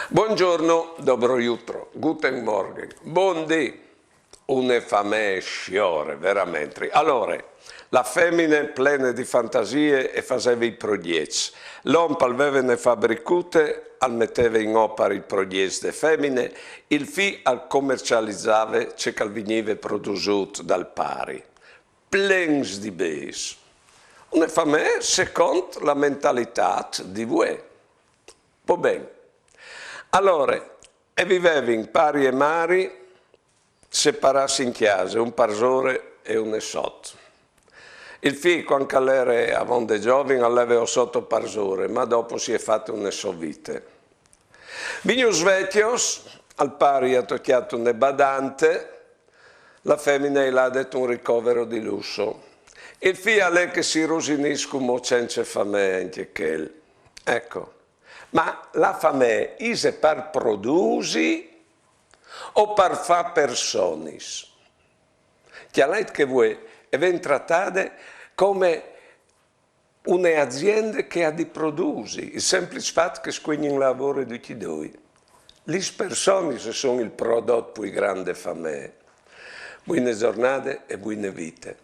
Buongiorno, dobro jutro, guten morgen, buondì, une fame sciore, veramente. Allora, la femmina plena di fantasie e faceva i progetti. L'uomo aveva ne fabbricute, al metteva in opera i progetti delle femmine, il fi al commercializzava ciò che veniva prodotto dal pari. Plens di bes. Una fame secondo la mentalità di voi. Va bene. Allora, e vivevi in pari e mari, separarsi in chiese, un parsore e un sotto. Il figlio, quando era a Vonde Giovin, aveva sotto parsore, ma dopo si è fatto un sovite. Vignus vecchios, al pari ha toccato un badante, la femmina gli ha detto un ricovero di lusso. Il figlio è che si rosinisce come senza fame anche quel. Ecco. Ma la fame è per produsi o per fa personis? Che lei che vuoi e viene trattata come un'azienda che ha di produsi, il semplice fatto che squigni lavoro di chi due. Le persone sono il prodotto più grande fame. Buone giornate e buone vite.